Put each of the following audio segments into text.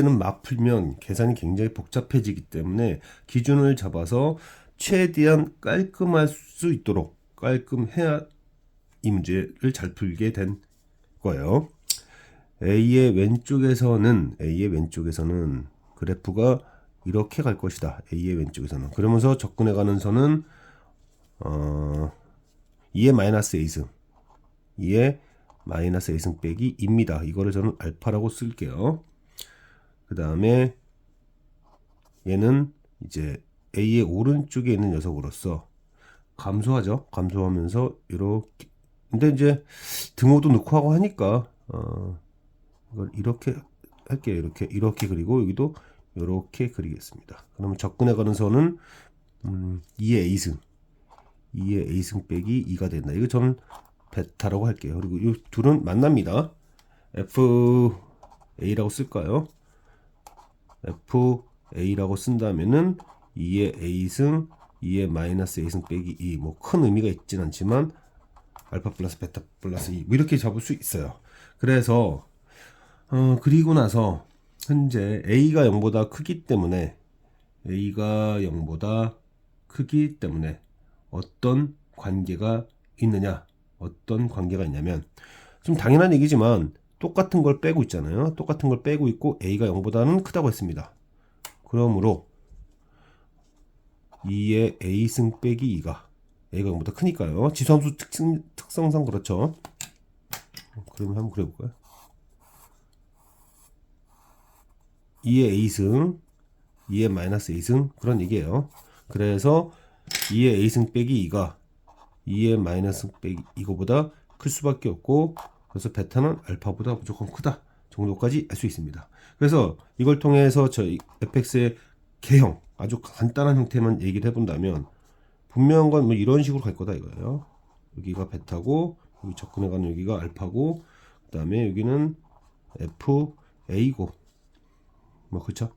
는 막 풀면 계산이 굉장히 복잡해지기 때문에 기준을 잡아서 최대한 깔끔할 수 있도록 깔끔해야 이 문제를 잘 풀게 된 거예요. A의 왼쪽에서는 그래프가 이렇게 갈 것이다. A의 왼쪽에서는. 그러면서 접근해가는 선은 2의 마이너스 A승 2의 마이너스 A승 빼기 2입니다. 이거를 저는 알파라고 쓸게요. 그 다음에 얘는 이제 A의 오른쪽에 있는 녀석으로서 감소하죠. 감소하면서 이렇게. 근데 이제 등호도 넣고 하고 하니까 이걸 이렇게 할게요. 이렇게 그리고 여기도 이렇게 그리겠습니다. 그러면 접근해가는 선은 2의 A승 빼기 2가 된다. 이거 저는 베타라고 할게요. 그리고 이 둘은 만납니다. FA라고 쓸까요? FA라고 쓴다면은 2의 A승 2의 마이너스 A승 빼기 2. 뭐 큰 의미가 있진 않지만 알파 플러스 베타 플러스 2 뭐 이렇게 잡을 수 있어요. 그래서 그리고 나서 현재 A가 0보다 크기 때문에 어떤 관계가 있느냐? 어떤 관계가 있냐면 좀 당연한 얘기지만 똑같은 걸 빼고 있잖아요. 똑같은 걸 빼고 있고 A가 0보다는 크다고 했습니다. 그러므로 2의 A승 빼기 2가 A가 0보다 크니까요. 지수함수 특성상 그렇죠. 그러면 한번 그려볼까요? 2의 A승 2의 마이너스 A승 그런 얘기예요. 그래서 2의 A승 빼기 2가 2의 마이너스 빼기 이거보다 클 수밖에 없고, 그래서 베타는 알파보다 무조건 크다 정도까지 알 수 있습니다. 그래서 이걸 통해서 저희 fx의 개형, 아주 간단한 형태만 얘기를 해본다면 분명한 건 뭐 이런 식으로 갈 거다 이거예요. 여기가 베타고 여기 접근해가는 여기가 알파고 그 다음에 여기는 FA고 뭐 그쵸?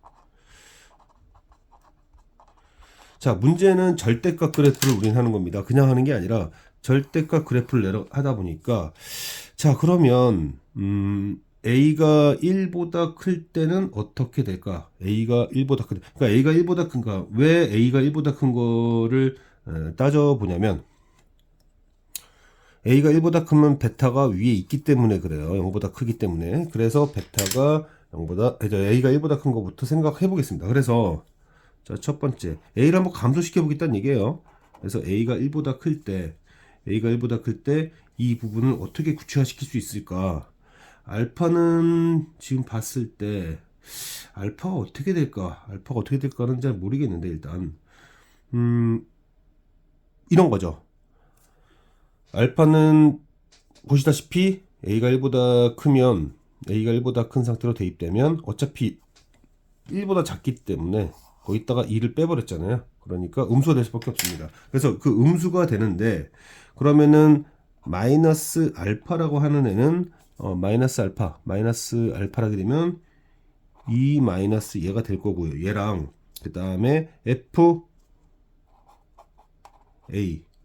자, 문제는 절대값 그래프를 우리는 하는 겁니다. 그냥 하는 게 아니라 절대값 그래프를 하다 보니까, 자, 그러면 A가 1보다 클 때는 어떻게 될까? A가 1보다 큰, 그러니까 A가 1보다 큰가? 왜 A가 1보다 큰 거를 따져보냐면, A가 1보다 크면 베타가 위에 있기 때문에 그래요. 0보다 크기 때문에. 그래서 베타가 0보다, A가 1보다 큰 거부터 생각해 보겠습니다. 그래서 자, 첫 번째 A를 한번 감소시켜 보겠다는 얘기예요. 그래서 A가 1보다 클 때 이 부분을 어떻게 구체화시킬 수 있을까? 알파는 지금 봤을 때 알파가 어떻게 될까는 잘 모르겠는데, 일단 이런 거죠. 알파는 보시다시피 A가 1보다 큰 상태로 대입되면 어차피 1보다 작기 때문에 거기다가 2를 빼버렸잖아요. 그러니까 음수가 될 수밖에 없습니다. 그래서 그 음수가 되는데, 그러면은 마이너스 알파라고 하는 애는 마이너스 알파라게 되면 2 마이너스 얘가 될 거고요. 얘랑 그 다음에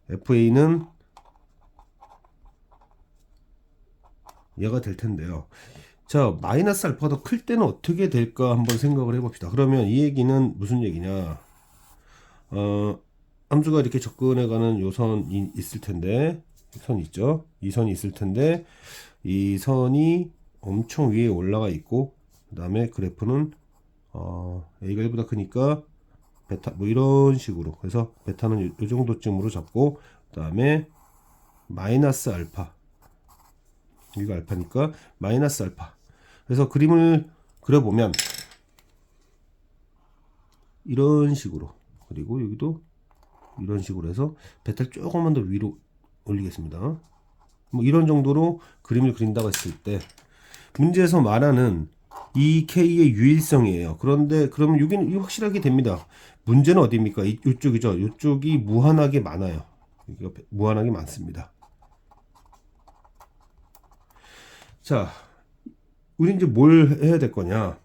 FA는 얘가 될 텐데요. 자, 마이너스 알파가 더 클 때는 어떻게 될까 한번 생각을 해봅시다. 그러면 이 얘기는 무슨 얘기냐? 함수가 이렇게 접근해가는 요 선이 있을 텐데, 선 있죠? 이 선이 있을 텐데, 이 선이 엄청 위에 올라가 있고, 그 다음에 그래프는 A가 1보다 크니까 베타 뭐 이런 식으로, 그래서 베타는 요 정도쯤으로 잡고, 그 다음에 마이너스 알파, 여기가 알파니까 마이너스 알파. 그래서 그림을 그려보면 이런 식으로, 그리고 여기도 이런 식으로 해서 베타를 조금만 더 위로 올리겠습니다. 뭐 이런 정도로 그림을 그린다고 했을 때 문제에서 말하는 이 K의 유일성이에요. 그런데 그러면 여기는 확실하게 됩니다. 문제는 어디입니까? 이쪽이죠. 이쪽이 무한하게 많아요. 여기가 무한하게 많습니다. 자, 우리 이제 뭘 해야 될 거냐?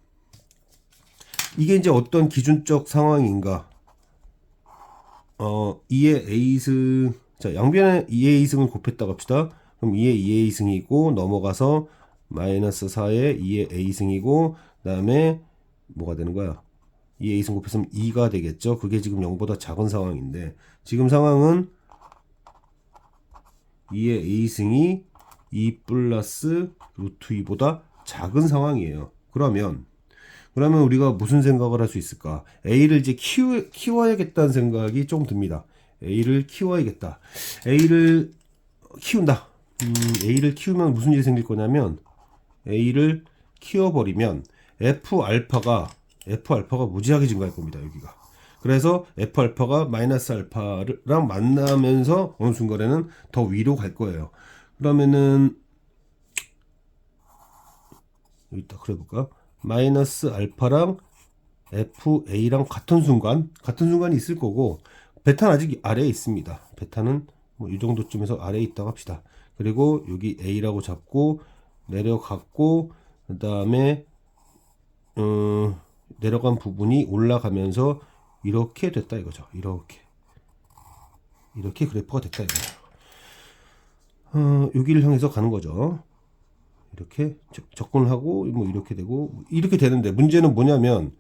이게 이제 어떤 기준적 상황인가? 2의 A승, 자, 양변에 2의 A승을 곱했다고 합시다. 그럼 2의 2의 A승이고, 넘어가서 마이너스 4의 2의 A승이고, 그 다음에 뭐가 되는 거야? 2의 a승 곱했으면 2가 되겠죠. 그게 지금 0보다 작은 상황인데 지금 상황은 2의 a승이 2 플러스 루트 2보다 작은 상황이에요. 그러면 우리가 무슨 생각을 할 수 있을까? a를 이제 키워야겠다는 생각이 좀 듭니다. a를 키워야겠다. a를 키운다. a를 키우면 무슨 일이 생길 거냐면 a를 키워버리면 f알파가 무지하게 증가할 겁니다. 여기가. 그래서 f알파가 마이너스 알파랑 만나면서 어느 순간에는 더 위로 갈 거예요. 그러면은 여기 있다. 그래 볼까? 마이너스 알파랑 FA랑 같은 순간이 있을 거고, 베타는 아직 아래에 있습니다. 베타는 뭐 이 정도쯤에서 아래에 있다고 합시다. 그리고 여기 A라고 잡고 내려갔고, 그 다음에 내려간 부분이 올라가면서 이렇게 됐다 이거죠. 이렇게 그래프가 됐다 이거죠. 여기를 향해서 가는 거죠. 이렇게 접근을 하고 뭐 이렇게 되고 이렇게 되는데, 문제는 뭐냐면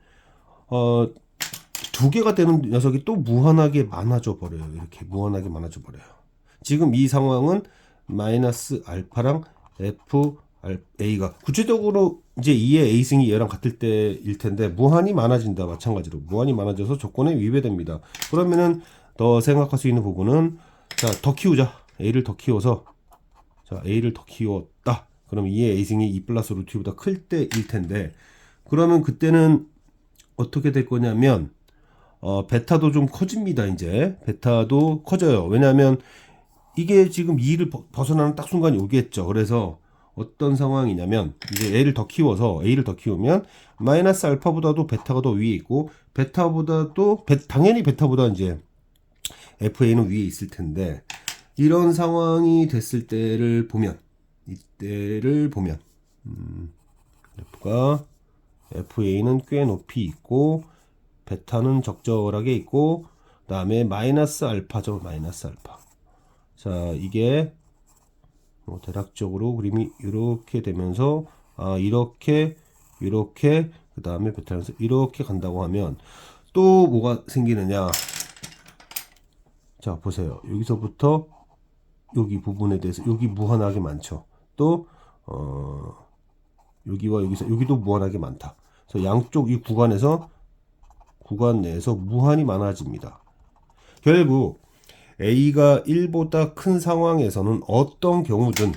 두 개가 되는 녀석이 또 무한하게 많아져 버려요. 이렇게 무한하게 많아져 버려요. 지금 이 상황은 마이너스 알파랑 f a가 구체적으로 이제 2의 a승이 얘랑 같을 때일 텐데 무한히 많아진다. 마찬가지로 무한히 많아져서 조건에 위배됩니다. 그러면은 더 생각할 수 있는 부분은, 자, 더 키우자. a를 더 키워서, 자, a를 더 키웠다. 그럼 2의 a승이 2 플러스 루트 2보다 클 때일 텐데, 그러면 그때는 어떻게 될 거냐면 베타도 좀 커집니다. 이제 베타도 커져요. 왜냐하면 이게 지금 2를 벗어나는 딱 순간이 오겠죠. 그래서 어떤 상황이냐면 이제 a를 더 키우면 마이너스 알파보다도 베타가 더 위에 있고, 베타보다도 당연히 베타보다 이제 fa는 위에 있을 텐데, 이런 상황이 됐을 때를 보면 f가 fa는 꽤 높이 있고 베타는 적절하게 있고, 그 다음에 마이너스 알파죠. 마이너스 알파. 자, 이게 뭐 대략적으로 그림이 이렇게 되면서 이렇게 그 다음에 베타에서 이렇게 간다고 하면 또 뭐가 생기느냐. 자, 보세요. 여기서부터 여기 부분에 대해서 여기 무한하게 많죠. 또 여기와 여기도 무한하게 많다. 그래서 양쪽 이 구간 내에서 무한히 많아집니다. 결국 a가 1보다 큰 상황에서는 어떤 경우든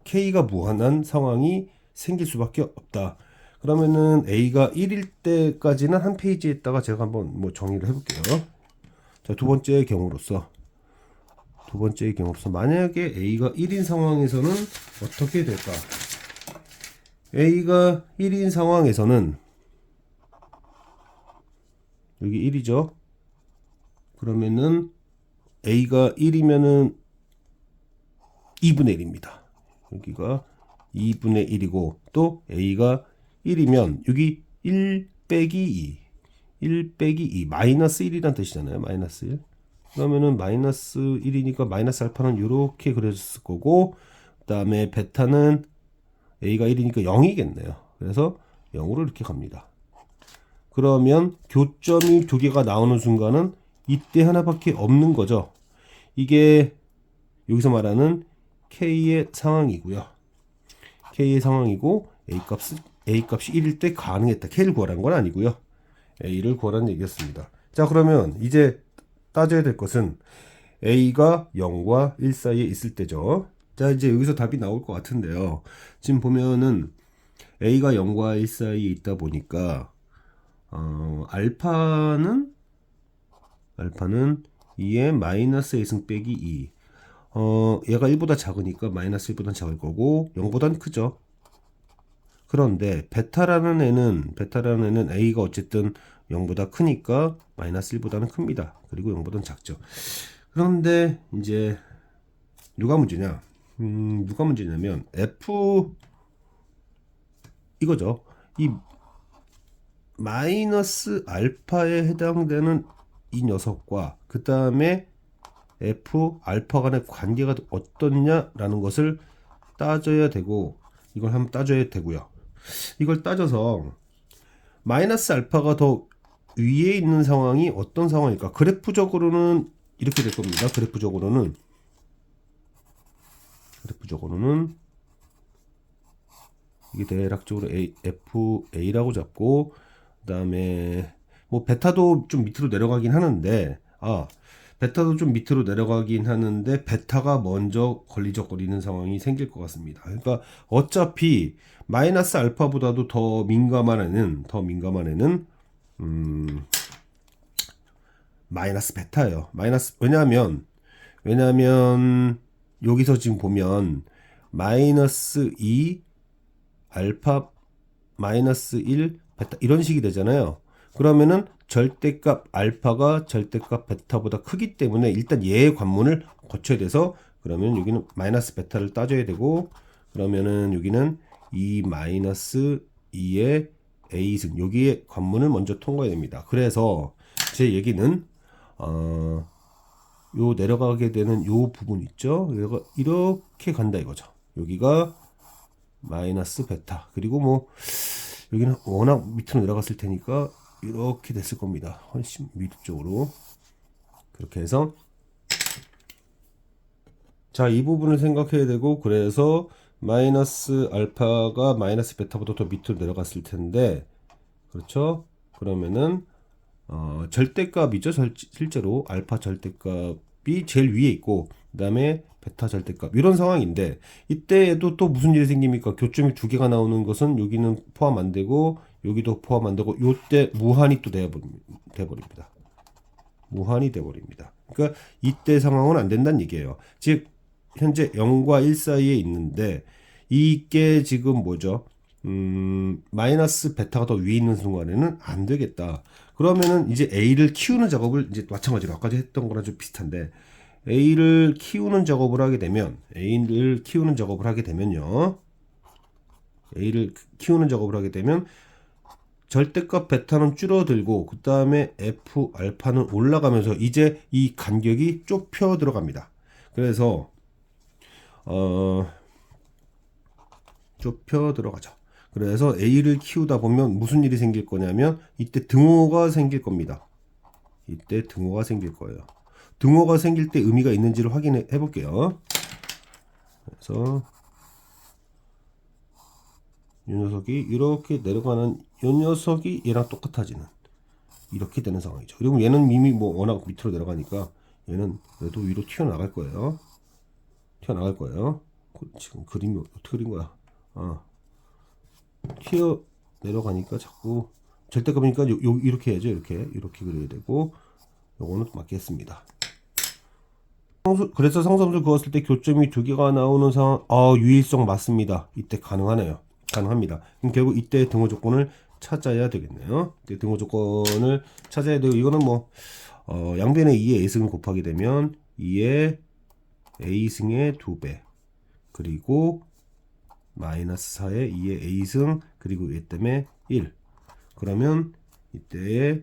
k가 무한한 상황이 생길 수밖에 없다. 그러면은 a가 1일 때까지는 한 페이지에다가 제가 한번 뭐 정리를 해볼게요. 자, 두 번째의 경우로서 만약에 a가 1인 상황에서는 어떻게 될까? a가 1인 상황에서는 여기 1이죠. 그러면은 a가 1이면은 2분의 1입니다. 여기가 2분의 1이고, 또 a가 1이면 여기 1 빼기 2 마이너스 1이란 뜻이잖아요. 마이너스 1. 그러면은 마이너스 1이니까 마이너스 알파는 이렇게 그려졌을 거고, 그 다음에 베타는 a가 1이니까 0이겠네요. 그래서 0으로 이렇게 갑니다. 그러면 교점이 두 개가 나오는 순간은 이때 하나밖에 없는 거죠. 이게 여기서 말하는 K의 상황이고요. K의 상황이고 A값이 1일 때 가능했다. K를 구하라는 건 아니고요. A를 구하라는 얘기였습니다. 자, 그러면 이제 따져야 될 것은 A가 0과 1 사이에 있을 때죠. 자, 이제 여기서 답이 나올 것 같은데요. 지금 보면은 A가 0과 1 사이에 있다 보니까 알파는 2의 마이너스 a승 빼기 2. 얘가 1보다 작으니까 마이너스 1보다는 작을 거고 0보다는 크죠. 그런데 베타라는 애는 a가 어쨌든 0보다 크니까 마이너스 1보다는 큽니다. 그리고 0보다는 작죠. 그런데 이제 누가 문제냐면 f 이거죠. 이 마이너스 알파에 해당되는 이 녀석과 그 다음에 f 알파 간의 관계가 어떻냐라는 것을 따져야 되고, 이걸 한번 따져야 되고요. 이걸 따져서 마이너스 알파가 더 위에 있는 상황이 어떤 상황일까? 그래프적으로는 이렇게 될 겁니다. 그래프적으로는 이게 대략적으로 FA라고 잡고, 그 다음에 뭐 베타도 좀 밑으로 내려가긴 하는데, 베타도 좀 밑으로 내려가긴 하는데 베타가 먼저 걸리적거리는 상황이 생길 것 같습니다. 그러니까 어차피 마이너스 알파보다도 더 민감한 애는 마이너스 베타예요. 왜냐하면 여기서 지금 보면 마이너스 2 알파 마이너스 1 베타 이런 식이 되잖아요. 그러면은 절대값 알파가 절대값 베타보다 크기 때문에 일단 얘의 관문을 거쳐야 돼서, 그러면 여기는 마이너스 베타를 따져야 되고, 그러면은 여기는 2 마이너스 2의 a승, 여기에 관문을 먼저 통과해야 됩니다. 그래서 제 얘기는 요 내려가게 되는 요 부분 있죠? 이렇게 간다 이거죠. 여기가 마이너스 베타, 그리고 뭐 여기는 워낙 밑으로 내려갔을 테니까 이렇게 됐을 겁니다. 훨씬 밑쪽으로. 그렇게 해서 자, 이 부분을 생각해야 되고, 그래서 마이너스 알파가 마이너스 베타보다 더 밑으로 내려갔을 텐데, 그렇죠? 그러면은 절대값이죠. 실제로 알파 절대값이 제일 위에 있고, 그 다음에 베타 절대값, 이런 상황인데, 이때에도 또 무슨 일이 생깁니까? 교점이 두 개가 나오는 것은 여기는 포함 안 되고 여기도 포함 안 되고, 요때 무한이 또 돼버립니다. 무한이 돼버립니다. 그러니까 이때 상황은 안 된다는 얘기예요. 즉 현재 0과 1 사이에 있는데, 이게 지금 뭐죠? 마이너스 베타가 더 위에 있는 순간에는 안 되겠다. 그러면은 이제 A를 키우는 작업을, 이제 마찬가지로 아까 했던 거랑 좀 비슷한데, A를 키우는 작업을 하게 되면요. A를 키우는 작업을 하게 되면 절대값 베타는 줄어들고, 그 다음에 F 알파는 올라가면서 이제 이 간격이 좁혀 들어갑니다. 그래서 좁혀 들어가죠. 그래서 A를 키우다 보면 무슨 일이 생길 거냐면, 이때 등호가 생길 겁니다. 이때 등호가 생길 거예요. 등호가 생길 때 의미가 있는지를 확인해 볼게요. 그래서 이 녀석이 이렇게 내려가는, 이 녀석이 얘랑 똑같아지는, 이렇게 되는 상황이죠. 그리고 얘는 이미 뭐 워낙 밑으로 내려가니까 얘는 그래도 위로 튀어나갈 거예요. 지금 그림이 어떻게 그린 거야? 튀어 내려가니까 자꾸 절대값이니까 이렇게 해야죠. 이렇게 그려야 되고, 요거는 맞겠습니다. 그래서 상수함수 그었을 때 교점이 두 개가 나오는 상황, 유일성 맞습니다. 이때 가능합니다. 그럼 결국 이때 등호 조건을 찾아야 되겠네요. 이때 등호 조건을 찾아야 되고, 이거는 뭐 양변에 2의 a승을 곱하게 되면 2의 a승의 2배, 그리고 마이너스 4의 2의 a승, 그리고 얘 때문에 1. 그러면 이때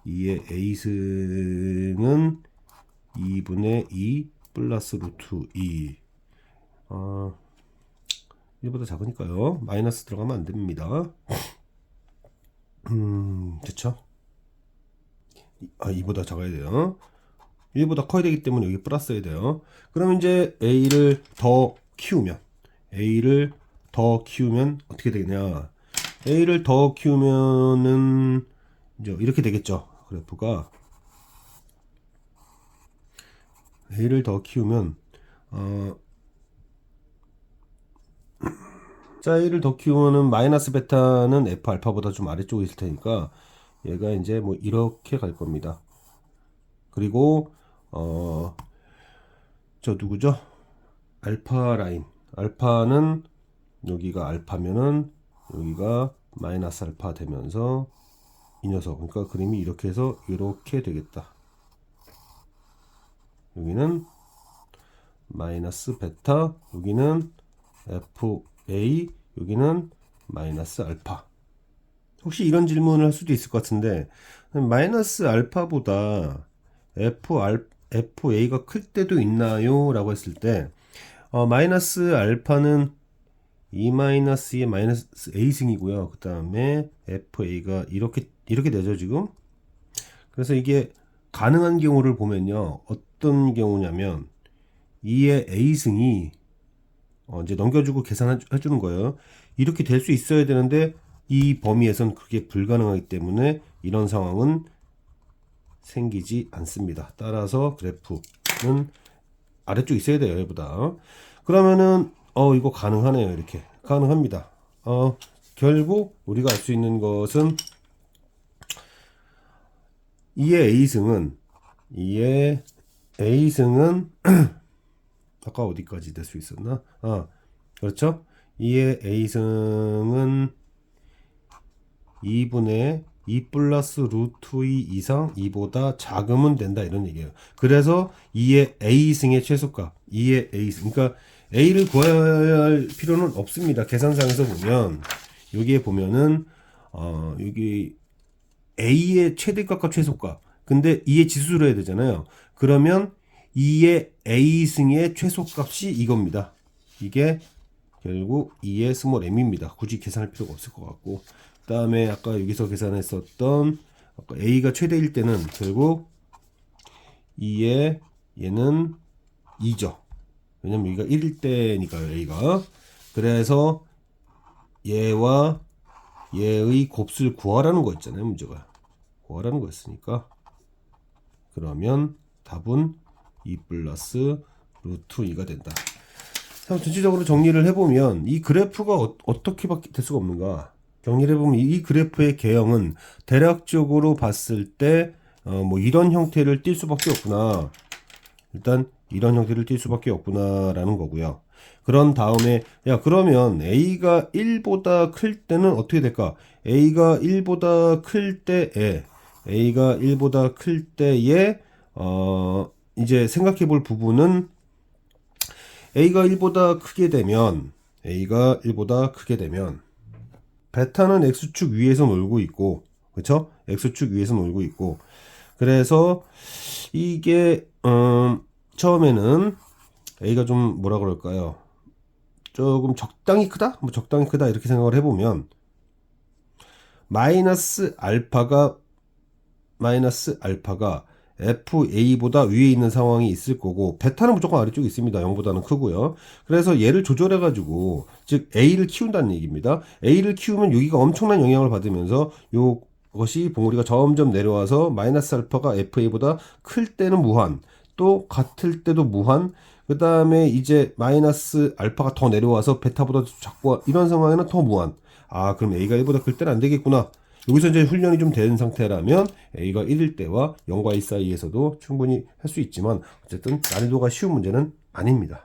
2의 a승은 2분의 2 플러스 루트 2. 1보다 작으니까요. 마이너스 들어가면 안 됩니다. 그쵸? 2보다 작아야 돼요. 1보다 커야 되기 때문에 여기 플러스 해야 돼요. 그럼 이제 A를 더 키우면 어떻게 되겠냐? A를 더 키우면은 이제 이렇게 되겠죠. 그래프가 A를 더 키우면 자, A를 더 키우면은 마이너스 베타는 F 알파보다 좀 아래쪽에 있을 테니까 얘가 이제 뭐 이렇게 갈 겁니다. 그리고 저 누구죠? 알파 라인. 알파는 여기가 알파면은 여기가 마이너스 알파 되면서 이 녀석, 그러니까 그림이 이렇게 해서 이렇게 되겠다. 여기는 마이너스 베타, 여기는 FA, 여기는 마이너스 알파. 혹시 이런 질문을 할 수도 있을 것 같은데, 마이너스 알파보다 FA가 클 때도 있나요? 라고 했을 때, 마이너스 알파는 E-의 마이너스 A승이고요. 그 다음에 FA가 이렇게 되죠, 지금. 그래서 이게 가능한 경우를 보면요. 어떤 경우냐면, 2의 A승이 이제 넘겨주고 계산해주는 거예요. 이렇게 될 수 있어야 되는데, 이 범위에선 그게 불가능하기 때문에 이런 상황은 생기지 않습니다. 따라서 그래프는 아래쪽 있어야 돼요, 얘보다. 그러면은 이거 가능하네요. 이렇게 가능합니다. 결국 우리가 알 수 있는 것은 2의 A승은 아까 어디까지 될 수 있었나? 그렇죠? 2의 A승은 2분의 2 플러스 루트 2 이상 2보다 작으면 된다 이런 얘기예요. 그래서 2의 A승의 최소값 2의 A승, 그러니까 A를 구해야 할 필요는 없습니다. 계산상에서 보면 여기에 보면은 여기 A의 최대값과 최소값, 근데 2의 지수를 해야 되잖아요. 그러면 2의 A승의 최소값이 이겁니다. 이게 결국 2의 스몰 m입니다. 굳이 계산할 필요가 없을 것 같고, 그 다음에 아까 여기서 계산했었던 아까 A가 최대일 때는 결국 2의 얘는 2죠. 왜냐면 여기가 1일 때니까요, A가. 그래서 얘와 얘의 곱수를 구하라는 거 있잖아요, 문제가. 구하라는 거였으니까. 그러면 답은 2 플러스 루트 2가 된다. 전체적으로 정리를 해보면 이 그래프가 어떻게 될 수가 없는가. 정리를 해보면 이 그래프의 개형은 대략적으로 봤을 때 뭐 이런 형태를 띌 수밖에 없구나. 일단 이런 형태를 띌 수밖에 없구나라는 거고요. 그런 다음에 그러면 A가 1보다 클 때는 어떻게 될까? A가 1보다 클 때에 이제 생각해 볼 부분은 A가 1보다 크게 되면 베타는 X축 위에서 놀고 있고, 그쵸? X축 위에서 놀고 있고, 그래서 이게 처음에는 A가 좀 뭐라 그럴까요? 조금 적당히 크다? 뭐 적당히 크다 이렇게 생각을 해보면 마이너스 알파가 FA보다 위에 있는 상황이 있을 거고, 베타는 무조건 아래쪽에 있습니다. 0보다는 크고요. 그래서 얘를 조절해 가지고, 즉 A를 키운다는 얘기입니다. A를 키우면 여기가 엄청난 영향을 받으면서 요것이 봉우리가 점점 내려와서 마이너스 알파가 FA보다 클 때는 무한, 또 같을 때도 무한, 그 다음에 이제 마이너스 알파가 더 내려와서 베타보다 작고 이런 상황에는 더 무한. 그럼 A가 1보다 클 때는 안 되겠구나. 여기서 이제 훈련이 좀 된 상태라면 A가 1일 때와 0과 1 사이에서도 충분히 할 수 있지만 어쨌든 난이도가 쉬운 문제는 아닙니다.